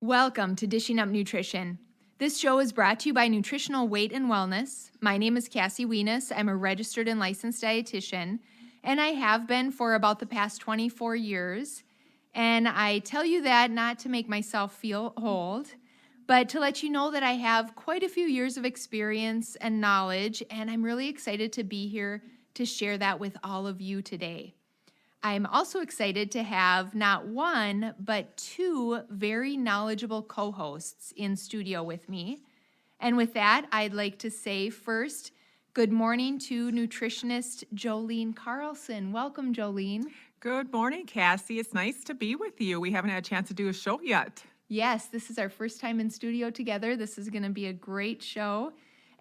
Welcome to Dishing Up Nutrition. This show is brought to you by Nutritional Weight and Wellness. My name is Cassie Wienis. I'm a registered and licensed dietitian, and I have been for about the past 24 years. And I tell you that not to make myself feel old, but to let you know that I have quite a few years of experience and knowledge, and I'm really excited to be here to share that with all of you today. I'm also excited to have not one, but two very knowledgeable co-hosts in studio with me. And with that, I'd like to say first, good morning to nutritionist Jolene Carlson. Welcome, Jolene. Good morning, Cassie. It's nice to be with you. We haven't had a chance to do a show yet. Yes, this is our first time in studio together. This is going to be a great show.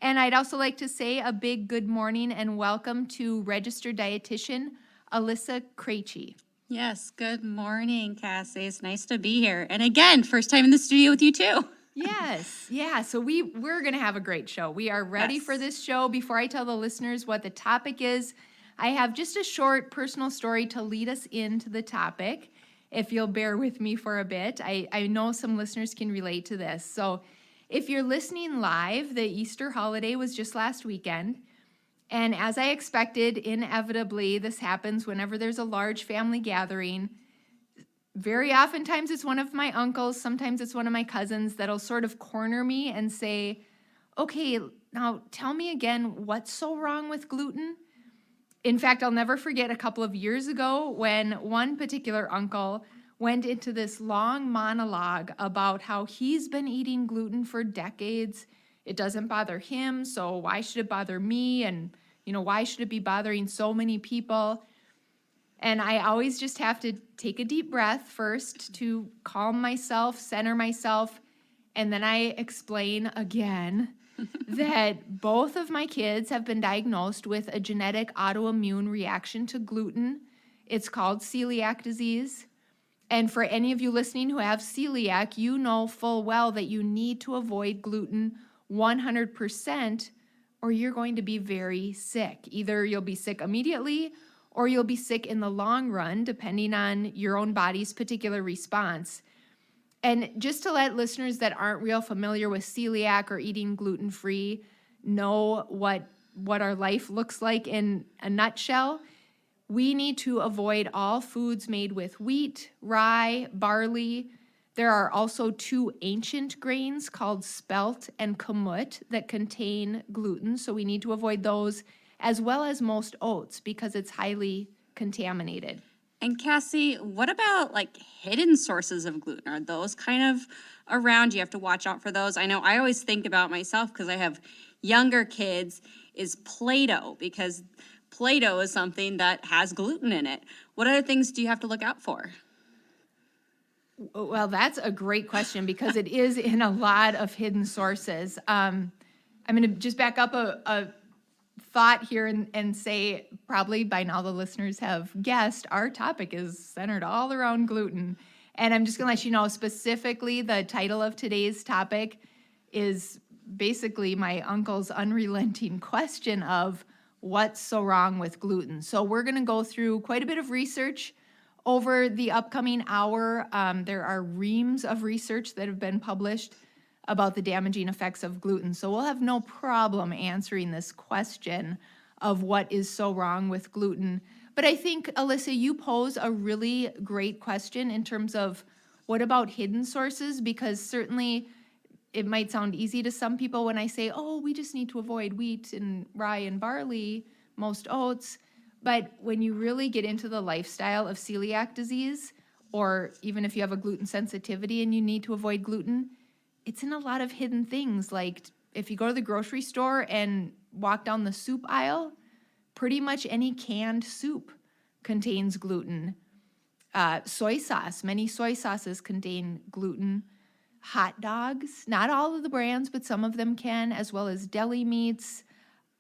And I'd also like to say a big good morning and welcome to registered dietitian Alyssa Krejci. Yes, good morning, Cassie. It's nice to be here. And again, first time in the studio with you too. Yes, yeah. So we're going to have a great show. We are ready for this show. Before I tell the listeners what the topic is, I have just a short personal story to lead us into the topic. If you'll bear with me for a bit, I know some listeners can relate to this. So if you're listening live, the Easter holiday was just last weekend. And as I expected, inevitably, this happens whenever there's a large family gathering. Very oftentimes it's one of my uncles, sometimes it's one of my cousins that'll sort of corner me and say, okay, now tell me again, what's so wrong with gluten? In fact, I'll never forget a couple of years ago when one particular uncle went into this long monologue about how he's been eating gluten for decades. It doesn't bother him, so why should it bother me? And, why should it be bothering so many people? And I always just have to take a deep breath first to calm myself, center myself, and then I explain again that both of my kids have been diagnosed with a genetic autoimmune reaction to gluten. It's called celiac disease. And for any of you listening who have celiac, you know full well that you need to avoid gluten 100%, or you're going to be very sick. Either you'll be sick immediately, or you'll be sick in the long run, depending on your own body's particular response. And just to let listeners that aren't real familiar with celiac or eating gluten-free know what our life looks like in a nutshell, we need to avoid all foods made with wheat, rye, barley. There are also two ancient grains called spelt and kamut that contain gluten, so we need to avoid those, as well as most oats because it's highly contaminated. And Cassie, what about hidden sources of gluten? Are those kind of around? You have to watch out for those. I know I always think about myself because I have younger kids is Play-Doh, because Play-Doh is something that has gluten in it. What other things do you have to look out for? Well, that's a great question because it is in a lot of hidden sources. I'm going to just back up a thought here and say probably by now the listeners have guessed our topic is centered all around gluten. And I'm just going to let you know specifically the title of today's topic is basically my uncle's unrelenting question of what's so wrong with gluten. So we're going to go through quite a bit of research over the upcoming hour. There are reams of research that have been published about the damaging effects of gluten. So we'll have no problem answering this question of what is so wrong with gluten. But I think, Alyssa, you pose a really great question in terms of what about hidden sources? Because certainly it might sound easy to some people when I say, oh, we just need to avoid wheat and rye and barley, most oats. But when you really get into the lifestyle of celiac disease, or even if you have a gluten sensitivity and you need to avoid gluten, it's in a lot of hidden things. Like if you go to the grocery store and walk down the soup aisle, pretty much any canned soup contains gluten. Soy sauce, many soy sauces contain gluten. Hot dogs, not all of the brands, but some of them can, as well as deli meats.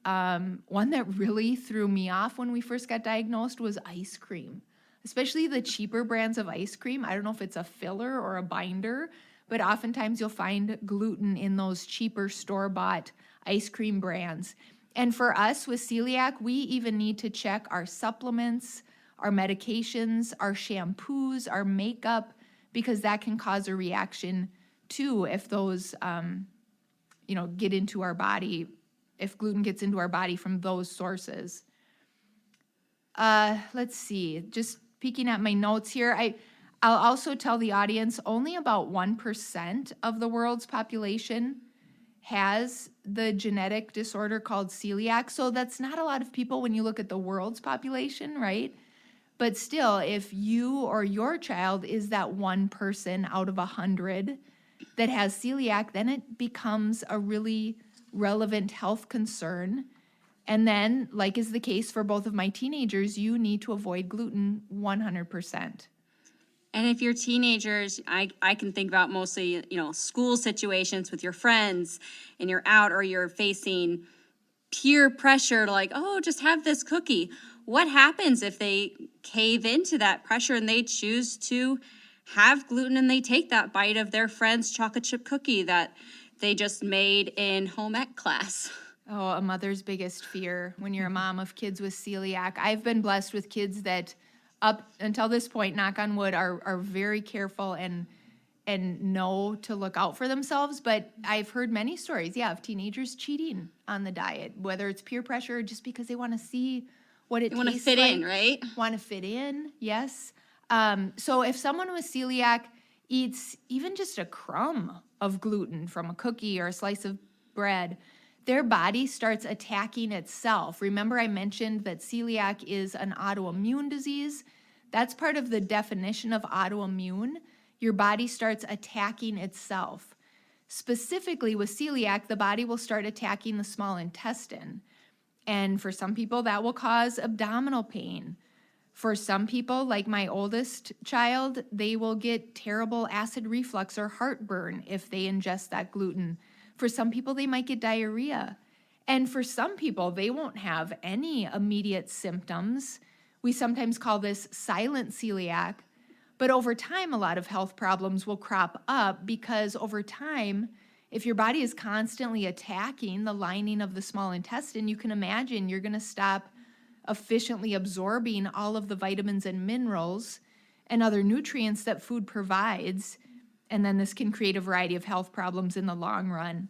One that really threw me off when we first got diagnosed was ice cream, especially the cheaper brands of ice cream. I don't know if it's a filler or a binder, but oftentimes you'll find gluten in those cheaper store-bought ice cream brands. And for us with celiac, we even need to check our supplements, our medications, our shampoos, our makeup, because that can cause a reaction too if those, get into our body, if gluten gets into our body from those sources. Let's see, just peeking at my notes here. I'll also tell the audience only about 1% of the world's population has the genetic disorder called celiac. So that's not a lot of people when you look at the world's population, right? But still, if you or your child is that one person out of 100 that has celiac, then it becomes a really relevant health concern. And then, like is the case for both of my teenagers, you need to avoid gluten 100%. And if you're teenagers, I can think about mostly, school situations with your friends and you're out or you're facing peer pressure to like, oh, just have this cookie. What happens if they cave into that pressure and they choose to have gluten and they take that bite of their friend's chocolate chip cookie that they just made in home ec class? Oh, a mother's biggest fear when you're a mom of kids with celiac. I've been blessed with kids that up until this point, knock on wood, are very careful and know to look out for themselves. But I've heard many stories, of teenagers cheating on the diet, whether it's peer pressure or just because they want to see what it tastes like. Want to fit in, right? Want to fit in, yes. So if someone with celiac eats even just a crumb of gluten from a cookie or a slice of bread, their body starts attacking itself. Remember I mentioned that celiac is an autoimmune disease? That's part of the definition of autoimmune. Your body starts attacking itself. Specifically with celiac, the body will start attacking the small intestine. And for some people, that will cause abdominal pain. For some people, like my oldest child, they will get terrible acid reflux or heartburn if they ingest that gluten. For some people, they might get diarrhea. And for some people, they won't have any immediate symptoms. We sometimes call this silent celiac. But over time, a lot of health problems will crop up because over time, if your body is constantly attacking the lining of the small intestine, you can imagine you're going to stop efficiently absorbing all of the vitamins and minerals and other nutrients that food provides. And then this can create a variety of health problems in the long run.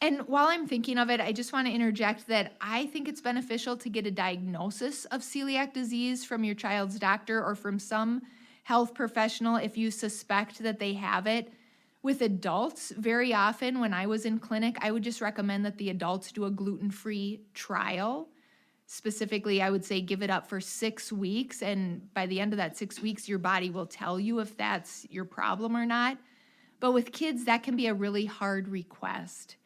And while I'm thinking of it, I just want to interject that I think it's beneficial to get a diagnosis of celiac disease from your child's doctor or from some health professional if you suspect that they have it. With adults, very often when I was in clinic, I would just recommend that the adults do a gluten-free trial. Specifically, I would say give it up for 6 weeks, and by the end of that 6 weeks, your body will tell you if that's your problem or not. But with kids, that can be a really hard request.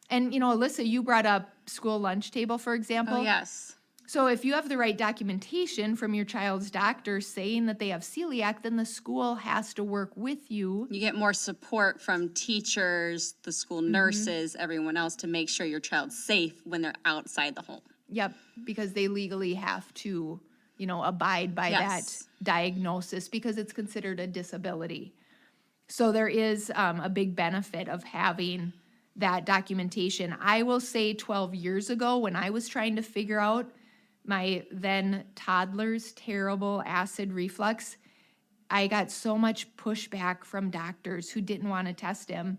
And, Alyssa, you brought up school lunch table, for example. Oh, yes. So if you have the right documentation from your child's doctor saying that they have celiac, then the school has to work with you. You get more support from teachers, the school nurses, everyone else to make sure your child's safe when they're outside the home. Yep, because they legally have to, abide by that diagnosis because it's considered a disability. So there is a big benefit of having that documentation. I will say 12 years ago when I was trying to figure out my then toddler's terrible acid reflux, I got so much pushback from doctors who didn't want to test him,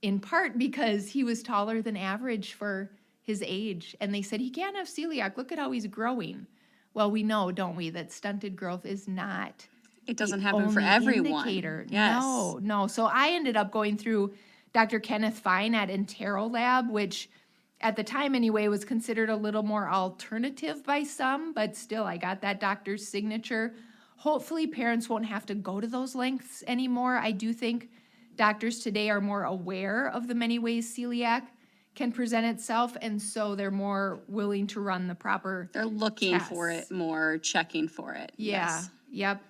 in part because he was taller than average for his age. And they said, he can't have celiac. Look at how he's growing. Well, we know, don't we, that stunted growth is not It doesn't the happen for only everyone. indicator. Yes. No. So I ended up going through Dr. Kenneth Fine at Intero Lab, which at the time anyway was considered a little more alternative by some, but still I got that doctor's signature. Hopefully parents won't have to go to those lengths anymore. I do think doctors today are more aware of the many ways celiac can present itself, and so they're more willing to run the proper They're looking tests. for it more, checking for it. Yeah, Yes. yep.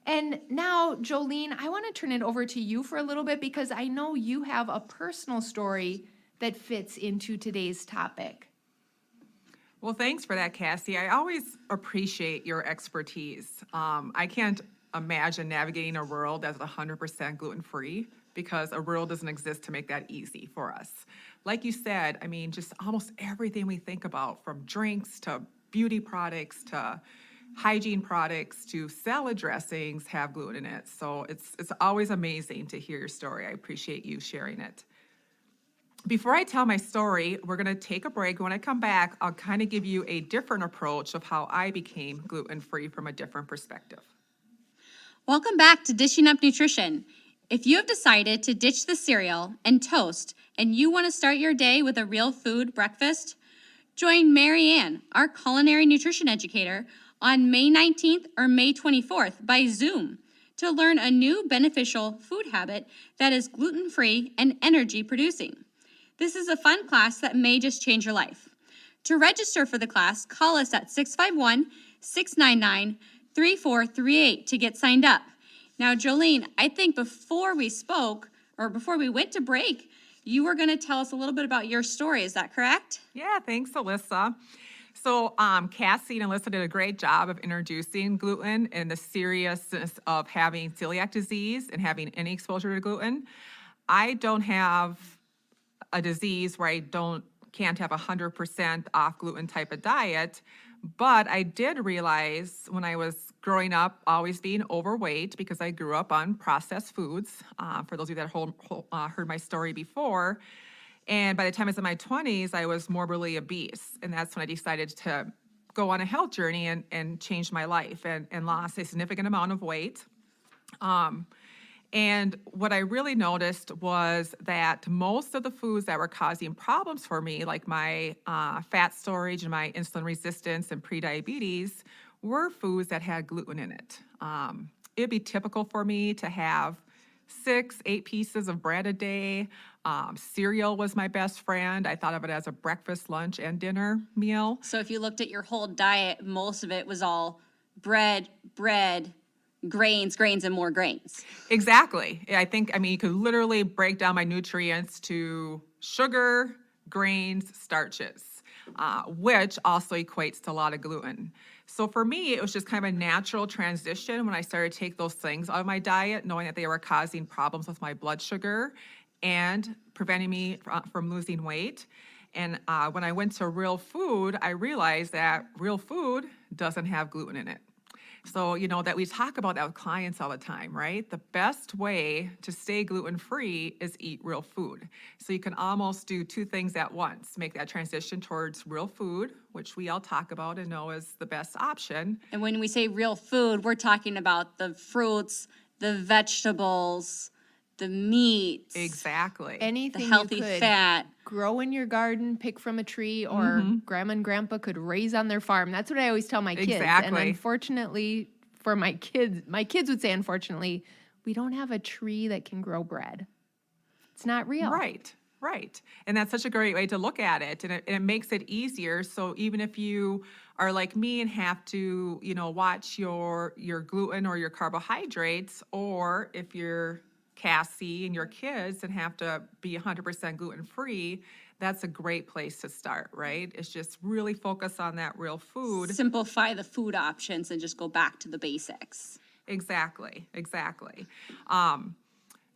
And now, Jolene, I want to turn it over to you for a little bit because I know you have a personal story that fits into today's topic. Well, thanks for that, Cassie. I always appreciate your expertise. I can't imagine navigating a world that's 100% gluten-free because a world doesn't exist to make that easy for us. Like you said, just almost everything we think about, from drinks to beauty products to hygiene products to salad dressings have gluten in it. So it's always amazing to hear your story. I appreciate you sharing it. Before I tell my story, we're going to take a break. When I come back, I'll kind of give you a different approach of how I became gluten-free from a different perspective. Welcome back to Dishing Up Nutrition. If you have decided to ditch the cereal and toast and you want to start your day with a real food breakfast, join Mary Ann, our culinary nutrition educator, on May 19th or May 24th by Zoom to learn a new beneficial food habit that is gluten-free and energy-producing. This is a fun class that may just change your life. To register for the class, call us at 651-699-3438 to get signed up. Now, Jolene, I think before we went to break, you were going to tell us a little bit about your story. Is that correct? Yeah, thanks, Alyssa. So Cassie and Alyssa did a great job of introducing gluten and the seriousness of having celiac disease and having any exposure to gluten. I don't have a disease where I can't have 100% off gluten type of diet, but I did realize when I was growing up, always being overweight because I grew up on processed foods, for those of you that heard my story before. And by the time I was in my 20s, I was morbidly obese. And that's when I decided to go on a health journey and change my life and lost a significant amount of weight. And what I really noticed was that most of the foods that were causing problems for me, like my fat storage and my insulin resistance and prediabetes, were foods that had gluten in it. It'd be typical for me to have 6-8 pieces of bread a day. Cereal was my best friend. I thought of it as a breakfast, lunch, and dinner meal. So if you looked at your whole diet, most of it was all bread, grains, and more grains. Exactly. I mean, you could literally break down my nutrients to sugar, grains, starches, which also equates to a lot of gluten. So for me, it was just kind of a natural transition when I started to take those things out of my diet, knowing that they were causing problems with my blood sugar and preventing me from losing weight. And when I went to real food, I realized that real food doesn't have gluten in it. So, that we talk about that with clients all the time, right? The best way to stay gluten-free is eat real food. So you can almost do two things at once. Make that transition towards real food, which we all talk about and know is the best option. And when we say real food, we're talking about the fruits, the vegetables, the meats. Exactly. Anything the healthy you could fat. grow in your garden, pick from a tree, or grandma and grandpa could raise on their farm. That's what I always tell my kids. Exactly. And unfortunately for my kids would say, unfortunately, we don't have a tree that can grow bread. It's not real. Right. And that's such a great way to look at it. And it makes it easier. So even if you are like me and have to, watch your gluten or your carbohydrates, or if you're Cassie and your kids and have to be 100% gluten-free, that's a great place to start, right? It's just really focus on that real food. Simplify the food options and just go back to the basics. Exactly.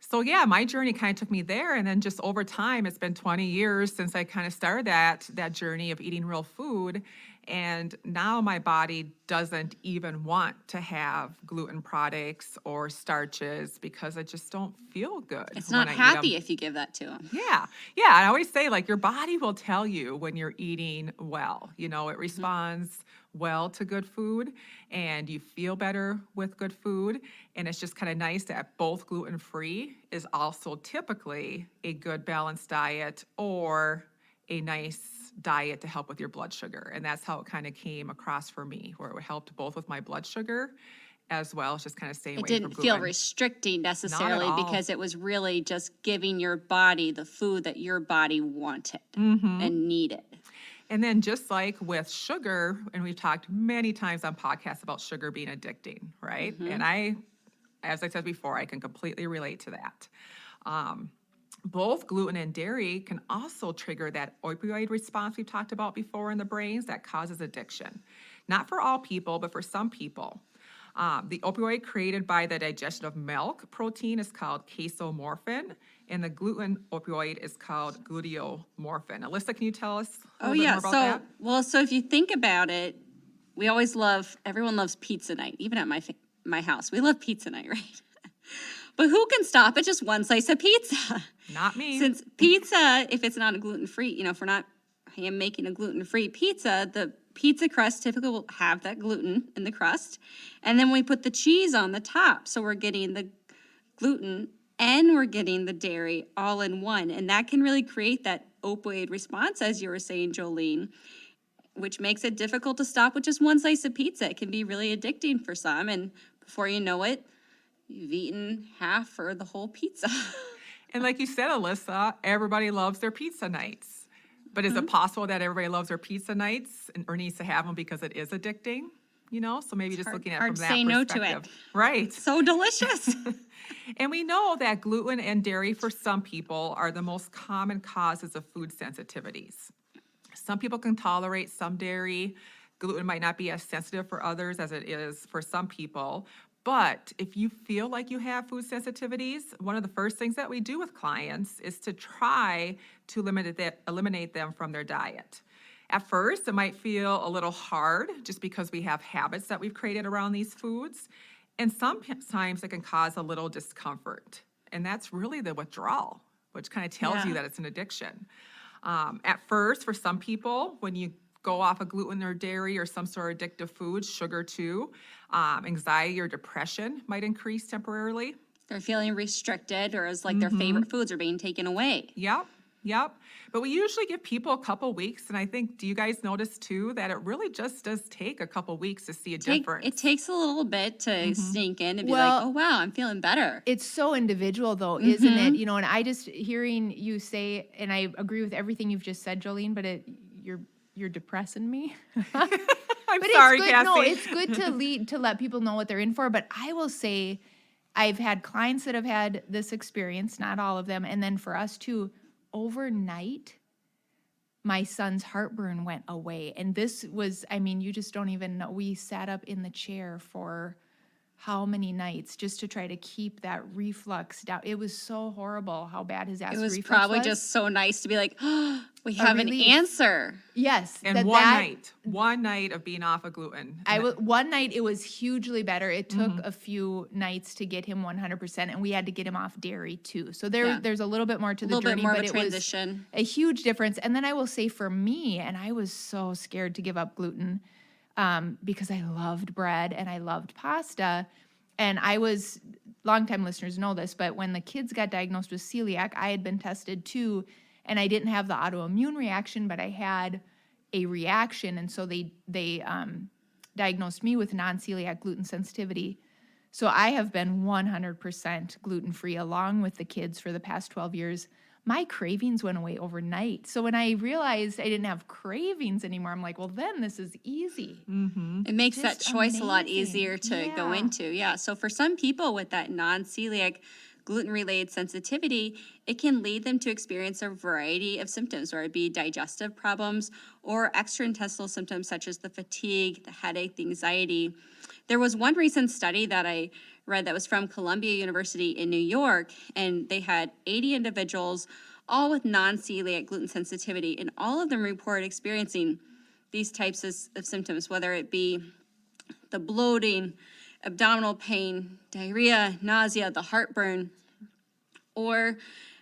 So yeah, my journey kind of took me there. And then just over time, it's been 20 years since I kind of started that journey of eating real food. And now my body doesn't even want to have gluten products or starches because I just don't feel good. It's not happy if you give that to them. Yeah. I always say, your body will tell you when you're eating well. It responds well to good food and you feel better with good food. And it's just kind of nice that both gluten-free is also typically a good balanced diet or a nice diet to help with your blood sugar. And that's how it kind of came across for me, where it helped both with my blood sugar as well as just kind of staying away from gluten. It didn't feel restricting necessarily because it was really just giving your body the food that your body wanted and needed. And then just like with sugar, and we've talked many times on podcasts about sugar being addicting, right? And as I said before, I can completely relate to that. Both gluten and dairy can also trigger that opioid response we've talked about before in the brains that causes addiction. Not for all people, but for some people. The opioid created by the digestion of milk protein is called casomorphin, and the gluten opioid is called gluteomorphin. Alyssa, can you tell us a little bit more about that? So if you think about it, everyone loves pizza night, even at my house. We love pizza night, right? But who can stop at just one slice of pizza? Not me. Since pizza, if it's not a gluten-free, if we're not making a gluten-free pizza, the pizza crust typically will have that gluten in the crust. And then we put the cheese on the top. So we're getting the gluten and we're getting the dairy all in one. And that can really create that opioid response, as you were saying, Jolene, which makes it difficult to stop with just one slice of pizza. It can be really addicting for some. And before you know it, you've eaten half or the whole pizza. And like you said, Alyssa, everybody loves their pizza nights. But is it possible that everybody loves their pizza nights or needs to have them because it is addicting? So maybe just looking at it from that say perspective. no to it. Right. So delicious. And we know that gluten and dairy for some people are the most common causes of food sensitivities. Some people can tolerate some dairy. Gluten might not be as sensitive for others as it is for some people. But if you feel like you have food sensitivities, one of the first things that we do with clients is to try to eliminate them from their diet. At first, it might feel a little hard just because we have habits that we've created around these foods. And sometimes it can cause a little discomfort. And that's really the withdrawal, which kind of tells you that it's an addiction. At first, for some people, when you go off of gluten or dairy or some sort of addictive food, sugar too, anxiety or depression might increase temporarily. They're feeling restricted or as like their favorite foods are being taken away. Yep. But we usually give people a couple weeks. And I think, do you guys notice too, that it really just does take a couple weeks to see a difference? It takes a little bit to sink in and be Well, like, oh, wow, I'm feeling better. It's so individual though, isn't it? And I just hearing you say, and I agree with everything you've just said, Jolene, but you're depressing me. I'm But sorry, it's good. Cassie. No, it's good to let people know what they're in for. But I will say, I've had clients that have had this experience, not all of them, and then for us too, overnight, my son's heartburn went away. And this was, you just don't even know. We sat up in the chair for how many nights just to try to keep that reflux down. It was so horrible how bad his acid reflux was. It was probably just so nice to be like, oh, we have an answer. Yes. And one night of being off of gluten. One night it was hugely better. It took a few nights to get him 100%, and we had to get him off dairy too. So there's a little bit more to the journey, but it it transition. Was a huge difference. And then I will say for me, and I was so scared to give up gluten because I loved bread and I loved pasta. And longtime listeners know this, but when the kids got diagnosed with celiac, I had been tested too, and I didn't have the autoimmune reaction, but I had a reaction, and so they diagnosed me with non-celiac gluten sensitivity. So I have been 100% gluten-free along with the kids for the past 12 years. My cravings went away overnight. So when I realized I didn't have cravings anymore, I'm like, well, then this is easy. It makes that choice a lot easier to go into. Yeah. So for some people with that non-celiac gluten-related sensitivity, it can lead them to experience a variety of symptoms, whether it be digestive problems or extraintestinal symptoms such as the fatigue, the headache, the anxiety. There was one recent study that I read that was from Columbia University in New York, and they had 80 individuals, all with non-celiac gluten sensitivity, and all of them reported experiencing these types of symptoms, whether it be the bloating, abdominal pain, diarrhea, nausea, the heartburn, or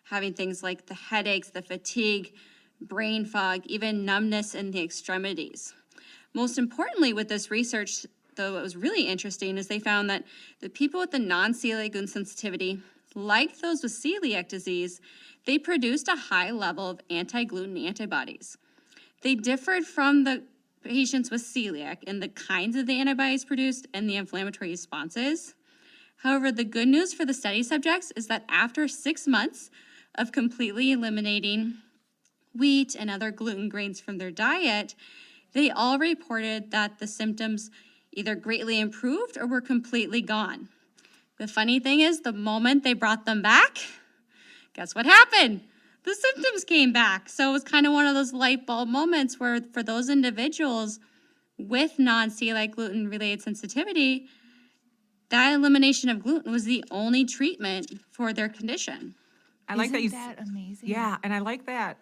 having things like the headaches, the fatigue, brain fog, even numbness in the extremities. Most importantly with this research, though, what was really interesting is they found that the people with the non-celiac gluten sensitivity, like those with celiac disease, they produced a high level of anti-gluten antibodies. They differed from the patients with celiac in the kinds of the antibodies produced and the inflammatory responses. However, the good news for the study subjects is that after 6 months of completely eliminating wheat and other gluten grains from their diet, they all reported that the symptoms either greatly improved or were completely gone. The funny thing is, the moment they brought them back, guess what happened? The symptoms came back. So it was kind of one of those light bulb moments where for those individuals with non-celiac gluten-related sensitivity, that elimination of gluten was the only treatment for their condition. I like Isn't that amazing? Yeah, and I like that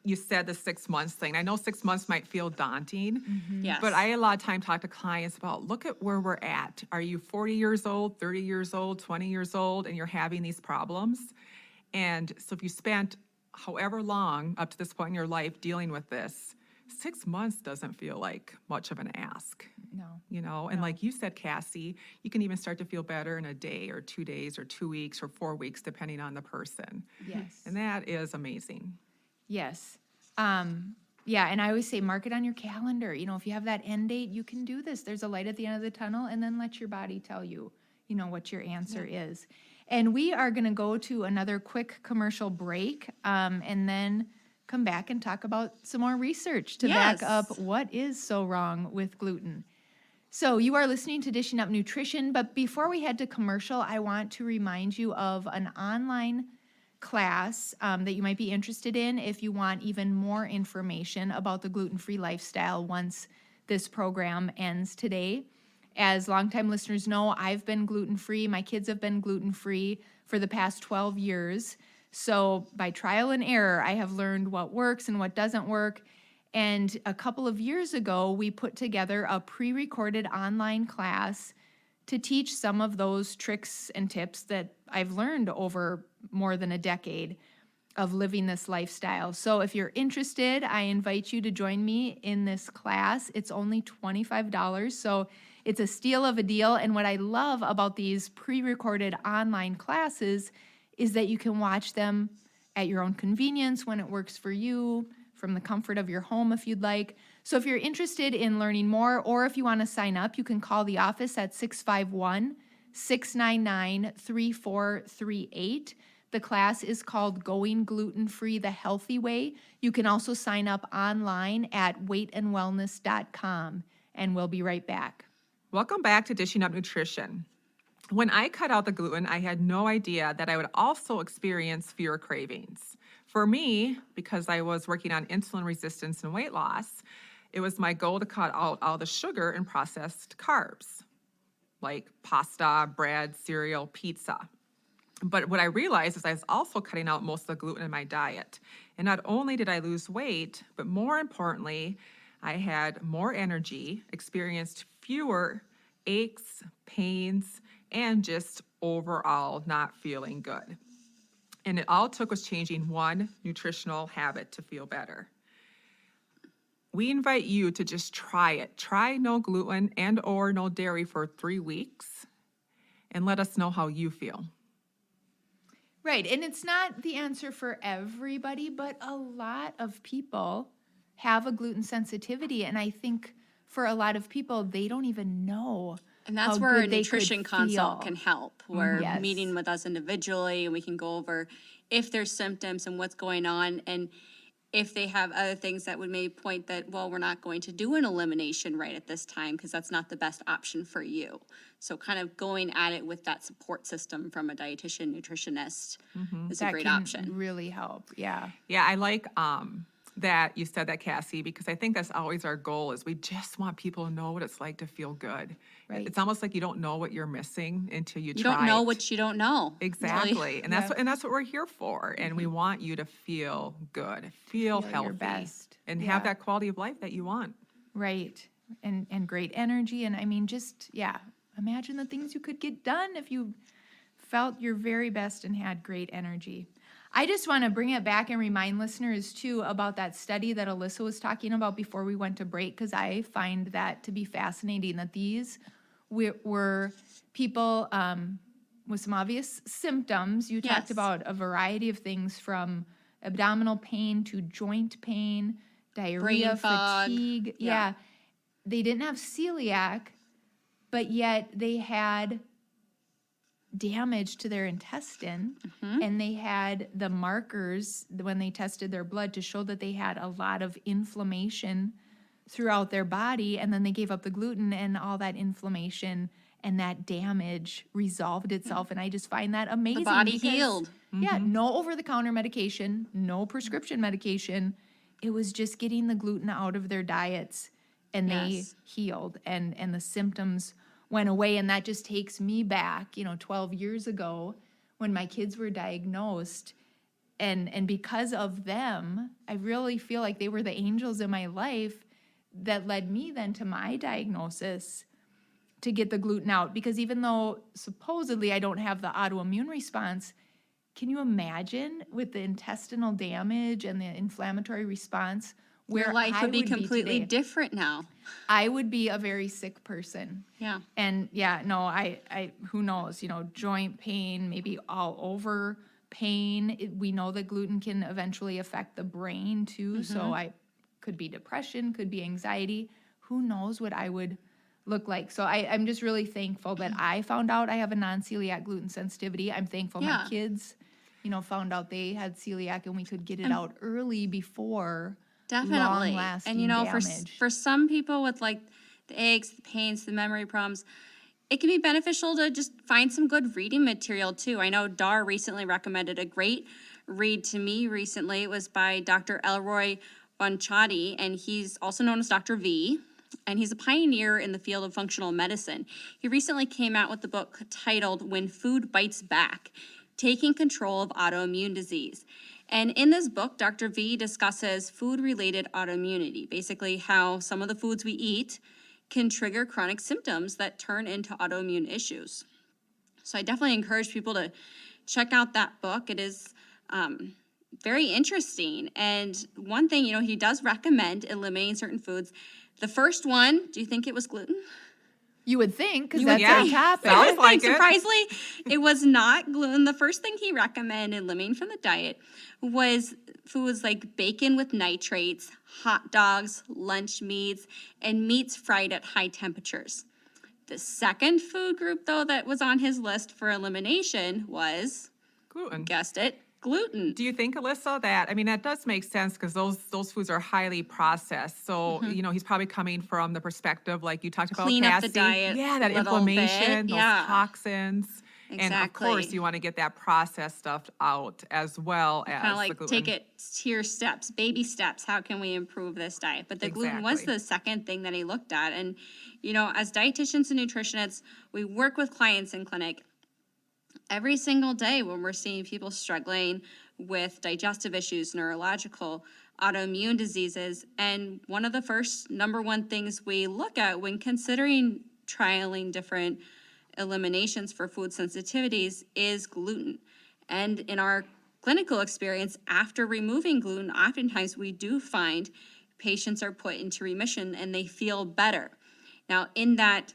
you said the 6 months thing. I know 6 months might feel daunting, Yes. but I a lot of time talk to clients about, look at where we're at. Are you 40 years old, 30 years old, 20 years old, and you're having these problems? And so if you spent however long up to this point in your life dealing with this, 6 months doesn't feel like much of an ask. No. You know, and like you said, Cassie, you can even start to feel better in a day or 2 days or 2 weeks or 4 weeks, depending on the person. Yes. And that is amazing. Yes. Yeah, and I always say mark it on your calendar. You know, if you have that end date, you can do this. There's a light at the end of the tunnel, and then let your body tell you, you know, what your answer is. And we are going to go to another quick commercial break, and then come back and talk about some more research to back Yes. up what is so wrong with gluten. So you are listening to Dishing Up Nutrition, but before we head to commercial, I want to remind you of an online class that you might be interested in if you want even more information about the gluten-free lifestyle once this program ends today. As longtime listeners know, I've been gluten-free. My kids have been gluten-free for the past 12 years. So by trial and error, I have learned what works and what doesn't work. And a couple of years ago, we put together a pre-recorded online class to teach some of those tricks and tips that I've learned over more than a decade of living this lifestyle. So if you're interested, I invite you to join me in this class. It's only $25, so it's a steal of a deal. And what I love about these pre-recorded online classes is that you can watch them at your own convenience when it works for you, from the comfort of your home if you'd like. So if you're interested in learning more, or if you want to sign up, you can call the office at 651-699-3438. The class is called Going Gluten-Free the Healthy Way. You can also sign up online at weightandwellness.com, and we'll be right back. Welcome back to Dishing Up Nutrition. When I cut out the gluten, I had no idea that I would also experience fewer cravings. For me, because I was working on insulin resistance and weight loss, it was my goal to cut out all the sugar and processed carbs, like pasta, bread, cereal, pizza. But what I realized is I was also cutting out most of the gluten in my diet. And not only did I lose weight, but more importantly, I had more energy, experienced fewer aches, pains, and just overall not feeling good. And it all took was changing one nutritional habit to feel better. We invite you to just try it. Try no gluten and or no dairy for 3 weeks and let us know how you feel. Right, and it's not the answer for everybody, but a lot of people have a gluten sensitivity, and I think for a lot of people, they don't even know. And that's how where a good they nutrition could consult feel. can help. We're Yes. meeting with us individually and we can go over if there's symptoms and what's going on, and if they have other things that would maybe point that, well, we're not going to do an elimination right at this time because that's not the best option for you. So kind of going at it with that support system from a dietitian, nutritionist is a That great can option. really help. Yeah. Yeah, I like that you said that, Cassie, because I think that's always our goal is we just want people to know what it's like to feel good. Right. It's almost like you don't know what you're missing until you You try don't know it. what you don't know. Exactly. And Yeah. that's what we're here for. And we want you to feel good, feel Feel healthy, your best. and Yeah. have that quality of life that you want. Right. And great energy. And I mean, just, yeah, imagine the things you could get done if you felt your very best and had great energy. I just want to bring it back and remind listeners, too, about that study that Alyssa was talking about before we went to break, because I find that to be fascinating, that these were people with some obvious symptoms. You talked Yes. about a variety of things from abdominal pain to joint pain, diarrhea, Brain fog. fatigue. Yeah. Yeah. They didn't have celiac, but yet they had damage to their intestine, and they had the markers when they tested their blood to show that they had a lot of inflammation throughout their body, and then they gave up the gluten, and all that inflammation and that damage resolved itself. And I just find that amazing. The body because, healed. Yeah, no over-the-counter medication, no prescription medication. It was just getting the gluten out of their diets, and they Yes. healed, and the symptoms went away. And that just takes me back, 12 years ago when my kids were diagnosed. And because of them, I really feel like they were the angels in my life that led me then to my diagnosis to get the gluten out. Because even though supposedly I don't have the autoimmune response, can you imagine with the intestinal damage and the inflammatory response where Your life I would be completely today? different now. I would be a very sick person. Yeah. And yeah, no, I who knows, joint pain, maybe all over pain. We know that gluten can eventually affect the brain too. So I could be depression, could be anxiety. Who knows what I would look like. So I'm just really thankful that I found out I have a non-celiac gluten sensitivity. I'm thankful my Yeah. kids, found out they had celiac and we could get it out early before Definitely. long-lasting And damage. for some people with like the aches, the pains, the memory problems, it can be beneficial to just find some good reading material too. I know Dar recently recommended a great read to me recently. It was by Dr. Elroy Bonchatti, and he's also known as Dr. V, and he's a pioneer in the field of functional medicine. He recently came out with the book titled When Food Bites Back: Taking Control of Autoimmune Disease. And in this book, Dr. V discusses food-related autoimmunity, basically how some of the foods we eat can trigger chronic symptoms that turn into autoimmune issues. So I definitely encourage people to check out that book. It is very interesting. And one thing, he does recommend eliminating certain foods. The first one, do you think it was gluten? You would think, because You would that's our think. topic. Sounds like it. Surprisingly, it was not gluten. The first thing he recommended eliminating from the diet was foods like bacon with nitrates, hot dogs, lunch meats, and meats fried at high temperatures. The second food group, though, that was on his list for elimination was, Gluten. guessed it, gluten. Do you think, Alyssa, that does make sense because those foods are highly processed. So, he's probably coming from the perspective, like you talked about, Clean up Cassie. the diet Yeah, that a little inflammation, bit, those yeah. toxins. And of course, Exactly. you want to get that processed stuff out as well as Kind of the like gluten. take it tier steps, baby steps. How can we improve this diet? But the gluten was Exactly. the second thing that he looked at. And, as dietitians and nutritionists, we work with clients in clinic every single day when we're seeing people struggling with digestive issues, neurological, autoimmune diseases. And one of the first number one things we look at when considering trialing different eliminations for food sensitivities is gluten. And in our clinical experience, after removing gluten, oftentimes we do find patients are put into remission and they feel better. Now, in that,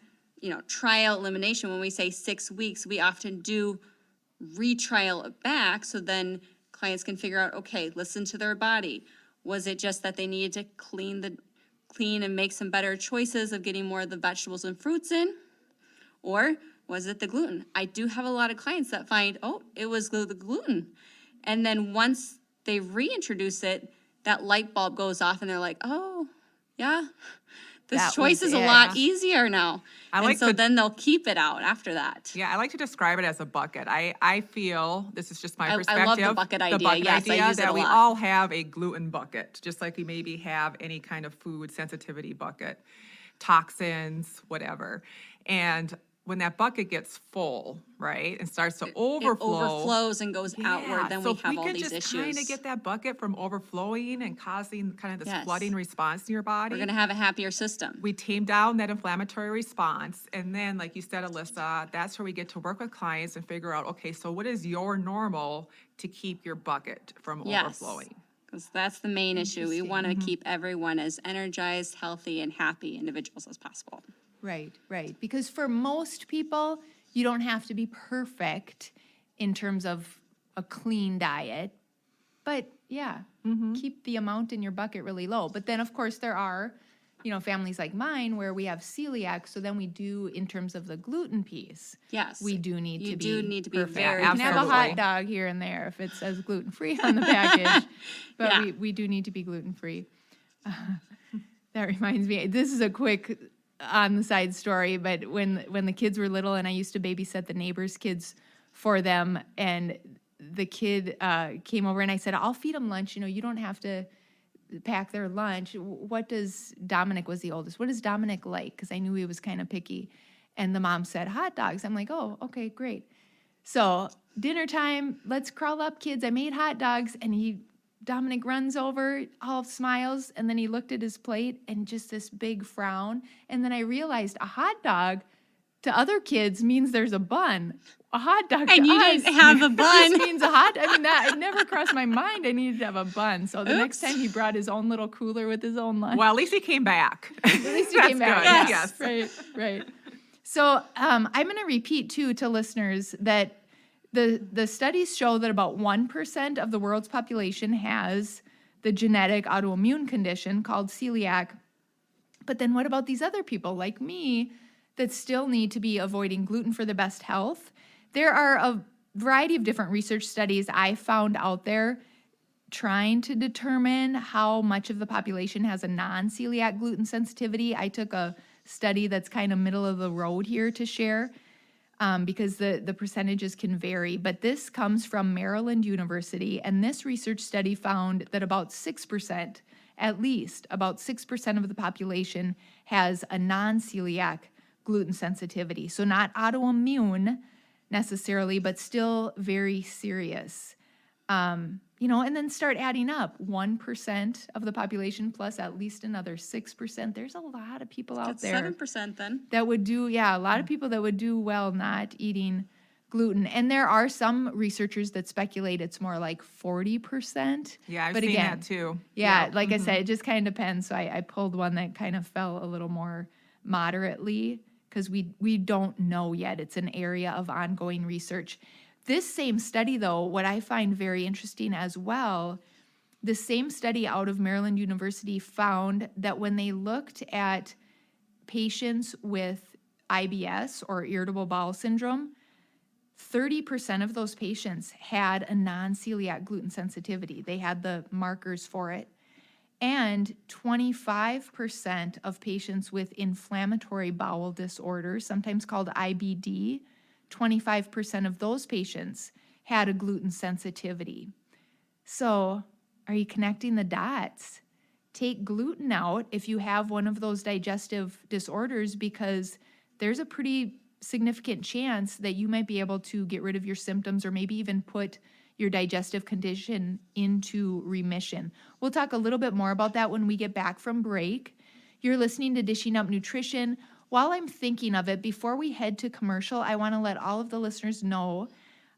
trial elimination, when we say 6 weeks, we often do retrial it back so then clients can figure out, okay, listen to their body. Was it just that they needed to clean and make some better choices of getting more of the vegetables and fruits in? Or was it the gluten? I do have a lot of clients that find, it was the gluten. And then once they reintroduce it, that light bulb goes off and they're like, oh, yeah, this That choice was is a it. lot easier now. like so to- then they'll keep it out after that. Yeah, I like to describe it as a bucket. I feel, this is just my I perspective. love the bucket idea. Yes, I use it that a we lot. all have a gluten bucket, just like we maybe have any kind of food sensitivity bucket, toxins, whatever. And when that bucket gets full, right, and starts to overflow. It overflows and goes outward, then so we have all if we these can just issues. kind of get that bucket from overflowing and causing kind of this Yes. flooding response in your body. We're going to have a happier system. We tame down that inflammatory response. And then, like you said, Alyssa, that's where we get to work with clients and figure out, okay, so what is your normal to keep your bucket from overflowing? Because that's the main issue. We want to keep everyone as energized, healthy, and happy individuals as possible. Right. Because for most people, you don't have to be perfect in terms of a clean diet. But yeah, keep the amount in your bucket really low. But then, of course, there are, families like mine where we have celiac. So then we do, in terms of the gluten piece, Yes. we do need You to be do need to be perfect. very We can have a Absolutely. hot dog here and there if it says gluten-free on the package. But Yeah. we do need to be gluten-free. That reminds me, this is a quick on the side story, but when the kids were little and I used to babysit the neighbors' kids for them, and the kid came over and I said, I'll feed them lunch. You don't have to pack their lunch. What does Dominic was the oldest? What does Dominic like? Because I knew he was kind of picky. And the mom said, hot dogs. I'm like, oh, okay, great. So dinner time, let's crawl up, kids. I made hot dogs. And Dominic runs over, all smiles, and then he looked at his plate and just this big frown. And then I realized a hot dog to other kids means there's a bun. A hot dog to And you us didn't have a just bun. means a hot. I mean, that it never crossed my mind I needed to have a bun. So the next time he brought his own little cooler with his own lunch. Well, at least he came back. At least he came back. Good. Yes. Yes. Right. So I'm going to repeat too to listeners that the studies show that about 1% of the world's population has the genetic autoimmune condition called celiac. But then what about these other people like me that still need to be avoiding gluten for the best health? There are a variety of different research studies I found out there trying to determine how much of the population has a non-celiac gluten sensitivity. I took a study that's kind of middle of the road here to share because the percentages can vary. But this comes from Maryland University, and this research study found that about 6%, at least about 6% of the population has a non-celiac gluten sensitivity. So not autoimmune necessarily, but still very serious. And then start adding up 1% of the population plus at least another 6%. There's a lot of people out That's there 7% then. that would do, a lot of people that would do well not eating gluten. And there are some researchers that speculate it's more like 40%. Yeah, I've but seen again, that too. Yeah, like I said, it just kind of depends. So I pulled one that kind of fell a little more moderately because we don't know yet. It's an area of ongoing research. This same study, though, what I find very interesting as well, the same study out of Maryland University found that when they looked at patients with IBS or irritable bowel syndrome, 30% of those patients had a non-celiac gluten sensitivity. They had the markers for it. And 25% of patients with inflammatory bowel disorders, sometimes called IBD, 25% of those patients had a gluten sensitivity. So, are you connecting the dots? Take gluten out if you have one of those digestive disorders, because there's a pretty significant chance that you might be able to get rid of your symptoms or maybe even put your digestive condition into remission. We'll talk a little bit more about that when we get back from break. You're listening to Dishing Up Nutrition. While I'm thinking of it, before we head to commercial, I want to let all of the listeners know,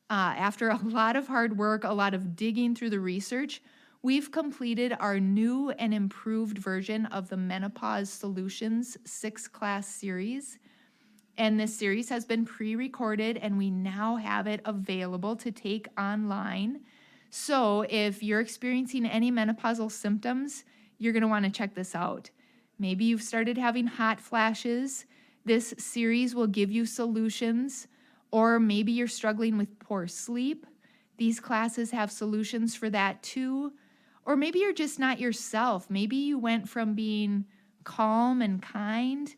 after a lot of hard work, a lot of digging through the research, we've completed our new and improved version of the Menopause Solutions 6-class series. And this series has been pre-recorded, and we now have it available to take online. So if you're experiencing any menopausal symptoms, you're going to want to check this out. Maybe you've started having hot flashes. This series will give you solutions. Or maybe you're struggling with poor sleep. These classes have solutions for that too. Or maybe you're just not yourself. Maybe you went from being calm and kind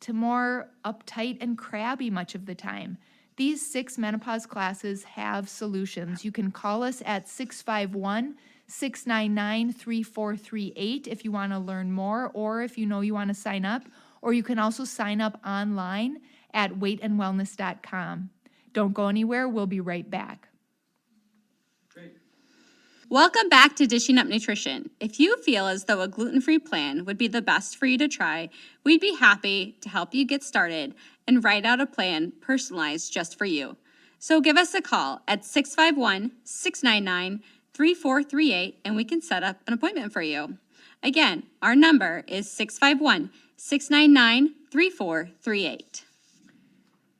to more uptight and crabby much of the time. These 6 menopause classes have solutions. You can call us at 651-699-3438 if you want to learn more, or if you know you want to sign up, or you can also sign up online at weightandwellness.com. Don't go anywhere. We'll be right back. Welcome back to Dishing Up Nutrition. If you feel as though a gluten-free plan would be the best for you to try, we'd be happy to help you get started and write out a plan personalized just for you. So give us a call at 651-699-3438 and we can set up an appointment for you. Again, our number is 651-699-3438.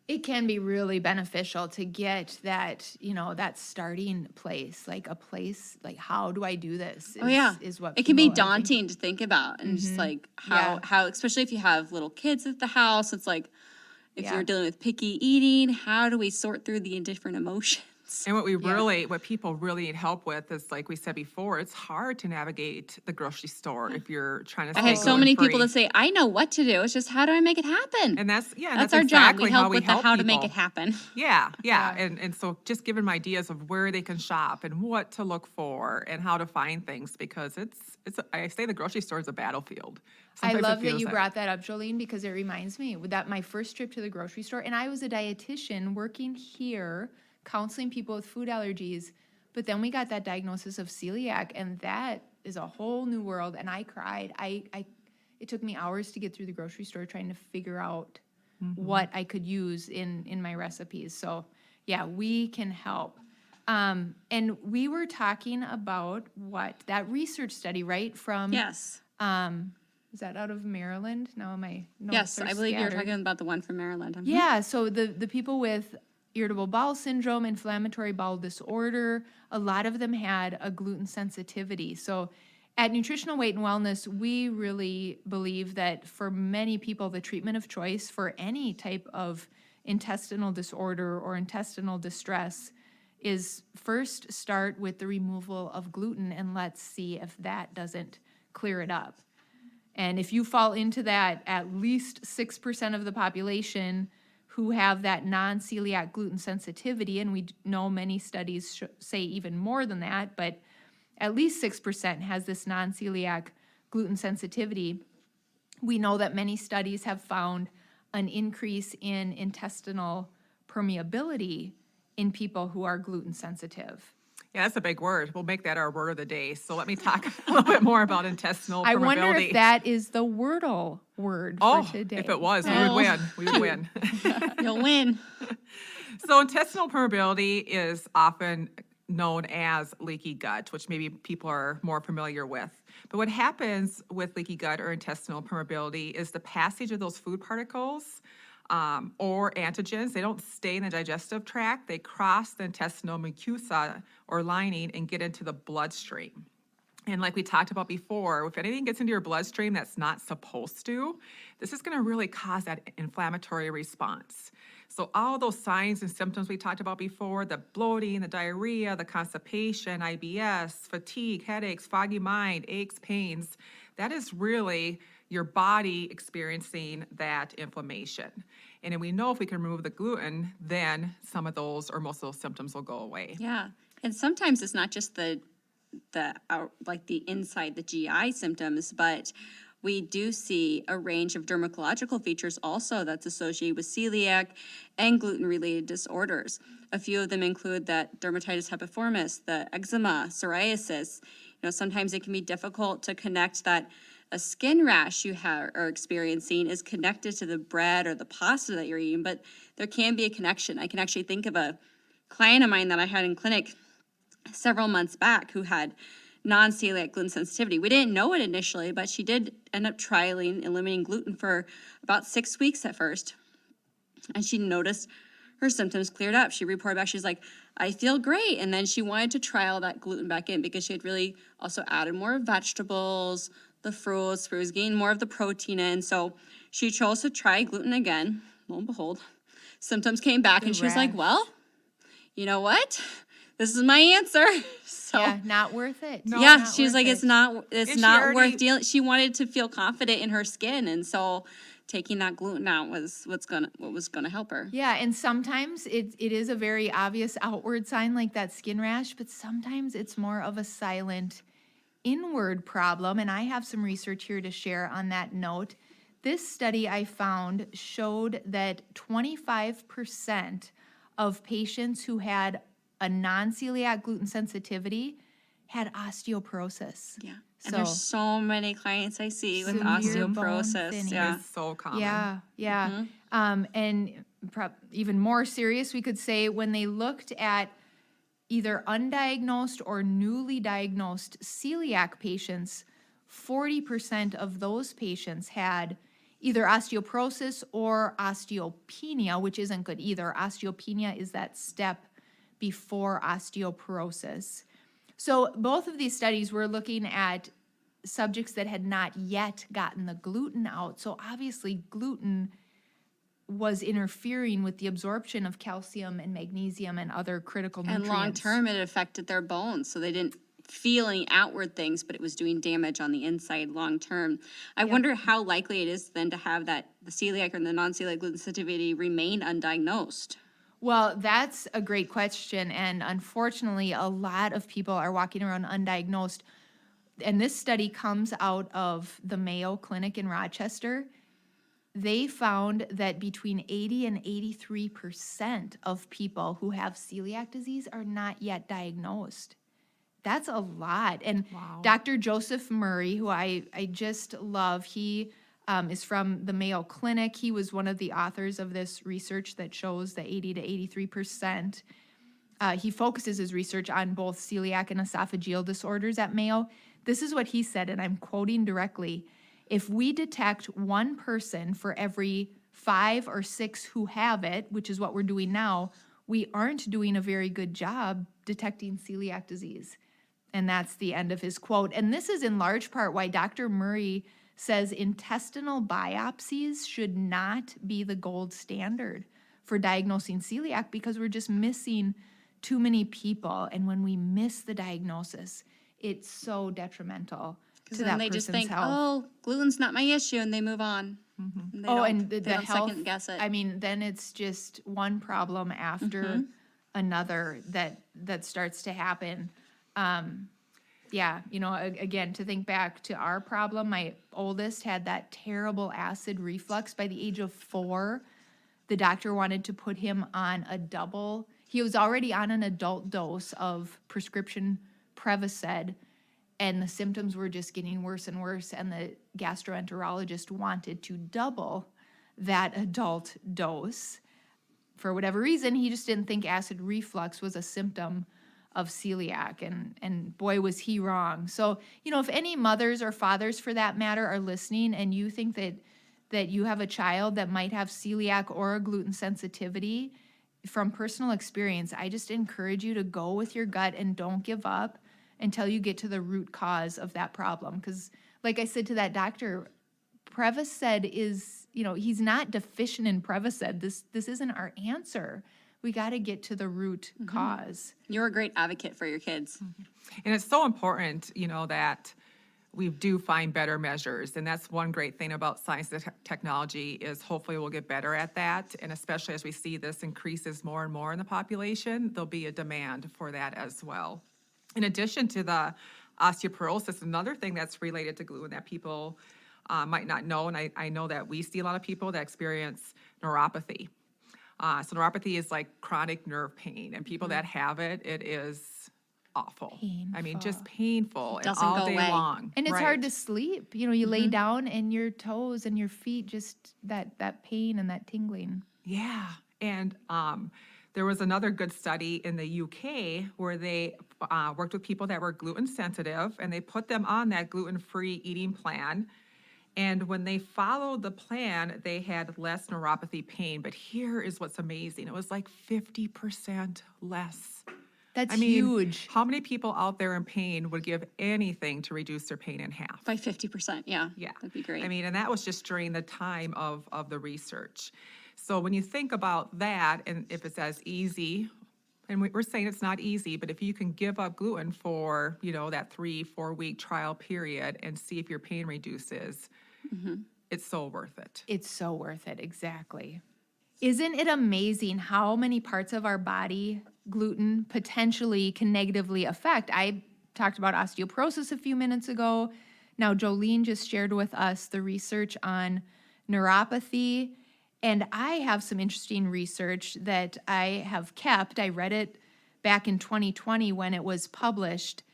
It can be really beneficial to get that, that starting place, like a place, like, how do I do this? Is what it can be people, I think, daunting to think about. And just like how, especially if you have little kids at the house, it's like, if you're dealing with picky eating, how do we sort through the different emotions? And what people really need help with is, like we said before, it's hard to navigate the grocery store if you're trying to I stay have so many people gluten-free. that say, I know what to do. It's just, how do I make it happen? And that's our job. exactly We help how we with help the how to people. make it happen. Yeah. And so just give them ideas of where they can shop and what to look for and how to find things, because I say the grocery store is a battlefield. Sometimes I it love that feels you brought that up, Jolene, because it reminds me that my first trip to the grocery store, and I was a dietitian working here counseling people with food allergies, but then we got that diagnosis of celiac, and that is a whole new world. And I cried. It took me hours to get through the grocery store trying to figure out what I could use in my recipes. So yeah, we can help. And we were talking about that research study, right? From Yes. Is that out of Maryland? No, my notes Yes, are I believe you're scattered. talking about the one from Maryland. Yeah, so the people with irritable bowel syndrome, inflammatory bowel disorder, a lot of them had a gluten sensitivity. So at Nutritional Weight and Wellness, we really believe that for many people, the treatment of choice for any type of intestinal disorder or intestinal distress is first start with the removal of gluten, and let's see if that doesn't clear it up. And if you fall into that, at least 6% of the population who have that non-celiac gluten sensitivity, and we know many studies say even more than that, but at least 6% has this non-celiac gluten sensitivity. We know that many studies have found an increase in intestinal permeability in people who are gluten sensitive. Yeah, that's a big word. We'll make that our word of the day. So let me talk a little bit more about intestinal permeability. I wonder if that is the Wordle word for today. If it was, we would win. We would win. You'll win. So intestinal permeability is often known as leaky gut, which maybe people are more familiar with. But what happens with leaky gut or intestinal permeability is the passage of those food particles or antigens. They don't stay in the digestive tract. They cross the intestinal mucosa or lining and get into the bloodstream. And like we talked about before, if anything gets into your bloodstream that's not supposed to, this is going to really cause that inflammatory response. So all those signs and symptoms we talked about before, the bloating, the diarrhea, the constipation, IBS, fatigue, headaches, foggy mind, aches, pains, that is really your body experiencing that inflammation. And then we know if we can remove the gluten, then some of those or most of those symptoms will go away. Yeah. And sometimes it's not just the like the inside, the GI symptoms, but we do see a range of dermatological features also that's associated with celiac and gluten-related disorders. A few of them include that dermatitis herpetiformis, the eczema, psoriasis. Sometimes it can be difficult to connect that a skin rash you are experiencing is connected to the bread or the pasta that you're eating, but there can be a connection. I can actually think of a client of mine that I had in clinic several months back who had non-celiac gluten sensitivity. We didn't know it initially, but she did end up trialing eliminating gluten for about 6 weeks at first. And she noticed her symptoms cleared up. She reported back, she's like, I feel great. And then she wanted to trial that gluten back in because she had really also added more vegetables, the fruits, getting more of the protein in. So she chose to try gluten again. Lo and behold, symptoms came back and she was like, well, you know what? This is my answer. So yeah, not worth it. No, yeah, not she was worth like, it. it's not she worth already- dealing. She wanted to feel confident in her skin, and so taking that gluten out was what was gonna help her. Yeah, and sometimes it is a very obvious outward sign like that skin rash, but sometimes it's more of a silent inward problem. And I have some research here to share on that note. This study I found showed that 25% of patients who had a non-celiac gluten sensitivity had osteoporosis. Yeah, So and there's so many clients I see with severe bone osteoporosis. thinning. Yeah, It's so common. Yeah. And even more serious, we could say when they looked at either undiagnosed or newly diagnosed celiac patients, 40% of those patients had either osteoporosis or osteopenia, which isn't good either. Osteopenia is that step before osteoporosis. So both of these studies were looking at subjects that had not yet gotten the gluten out. So obviously gluten was interfering with the absorption of calcium and magnesium and other critical nutrients. and long term it affected their bones, so they didn't feel any outward things, but it was doing damage on the inside long term. I wonder how likely it is then to have the celiac or the non-celiac gluten sensitivity remain undiagnosed. Well, that's a great question. And unfortunately, a lot of people are walking around undiagnosed. And this study comes out of the Mayo Clinic in Rochester. they found that between 80 and 83% of people who have celiac disease are not yet diagnosed. That's a lot. And Wow. Dr. Joseph Murray, who I just love, he is from the Mayo Clinic. He was one of the authors of this research that shows the 80 to 83%. He focuses his research on both celiac and esophageal disorders at Mayo. This is what he said, and I'm quoting directly. If we detect one person for every 5 or 6 who have it, which is what we're doing now, we aren't doing a very good job detecting celiac disease. And that's the end of his quote. And this is in large part why Dr. Murray says intestinal biopsies should not be the gold standard for diagnosing celiac, because we're just missing too many people. And when we miss the diagnosis, it's so detrimental to Then that they person's just think, health. oh, gluten's not my issue, and they move on. And they And they the don't health, second guess it. I mean, then it's just one problem after another that starts to happen. Yeah, again, to think back to our problem, my oldest had that terrible acid reflux. By the age of 4, the doctor wanted to put him on he was already on an adult dose of prescription Prevacid, and the symptoms were just getting worse and worse, and the gastroenterologist wanted to double that adult dose. For whatever reason, he just didn't think acid reflux was a symptom of celiac, and boy, was he wrong. So, if any mothers or fathers for that matter are listening and you think that you have a child that might have celiac or a gluten sensitivity, from personal experience, I just encourage you to go with your gut and don't give up until you get to the root cause of that problem. Because like I said to that doctor, Prevacid is, he's not deficient in Prevacid. This isn't our answer. We got to get to the root cause. You're a great advocate for your kids. And it's so important, that we do find better measures. And that's one great thing about science and technology is hopefully we'll get better at that. And especially as we see this increases more and more in the population, there'll be a demand for that as well. In addition to the osteoporosis, another thing that's related to gluten that people might not know, and I know that we see a lot of people that experience neuropathy. So neuropathy is like chronic nerve pain, and people that have it, it is awful. I mean, just painful and Doesn't all go day away. long. And it's Right. hard to sleep. You lay down and your toes and your feet, just that pain and that tingling. Yeah, and there was another good study in the UK where they worked with people that were gluten sensitive, and they put them on that gluten-free eating plan. And when they followed the plan, they had less neuropathy pain. But here is what's amazing. It was like 50% less. That's I mean, huge. how many people out there in pain would give anything to reduce their pain in half? By 50%, yeah. Yeah. That'd be great. I mean, and that was just during the time of the research. So when you think about that, and if it's as easy, and we're saying it's not easy, but if you can give up gluten for, that 3-4 week trial period and see if your pain reduces, it's so worth it. It's so worth it, exactly. Isn't it amazing how many parts of our body gluten potentially can negatively affect? I talked about osteoporosis a few minutes ago. Now, Jolene just shared with us the research on neuropathy, and I have some interesting research that I have kept. I read it back in 2020 when it was published,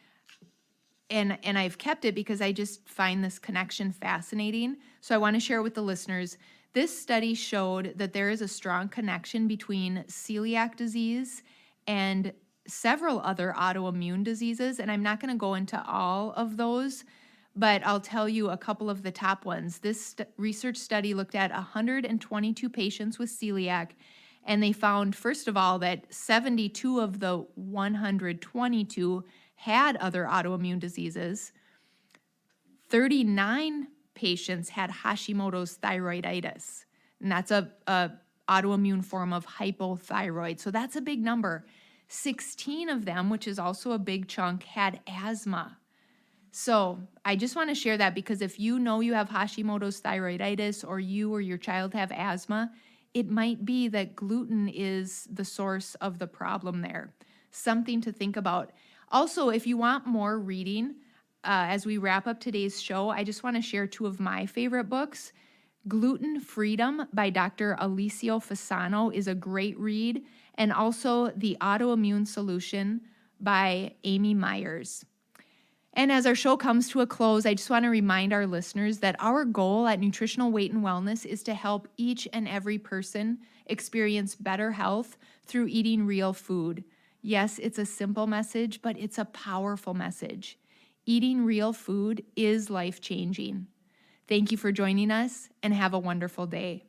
and I've kept it because I just find this connection fascinating. So I want to share it with the listeners. This study showed that there is a strong connection between celiac disease and several other autoimmune diseases. And I'm not going to go into all of those, but I'll tell you a couple of the top ones. This research study looked at 122 patients with celiac, and they found, first of all, that 72 of the 122 had other autoimmune diseases. 39 patients had Hashimoto's thyroiditis, and that's a autoimmune form of hypothyroid. So that's a big number. 16 of them, which is also a big chunk, had asthma. So I just want to share that because if you know you have Hashimoto's thyroiditis, or you or your child have asthma, it might be that gluten is the source of the problem there. Something to think about. Also, if you want more reading, as we wrap up today's show, I just want to share 2 of my favorite books. Gluten Freedom by Dr. Alessio Fasano is a great read, and also The Autoimmune Solution by Amy Myers. And as our show comes to a close, I just want to remind our listeners that our goal at Nutritional Weight and Wellness is to help each and every person experience better health through eating real food. Yes, it's a simple message, but it's a powerful message. Eating real food is life-changing. Thank you for joining us, and have a wonderful day.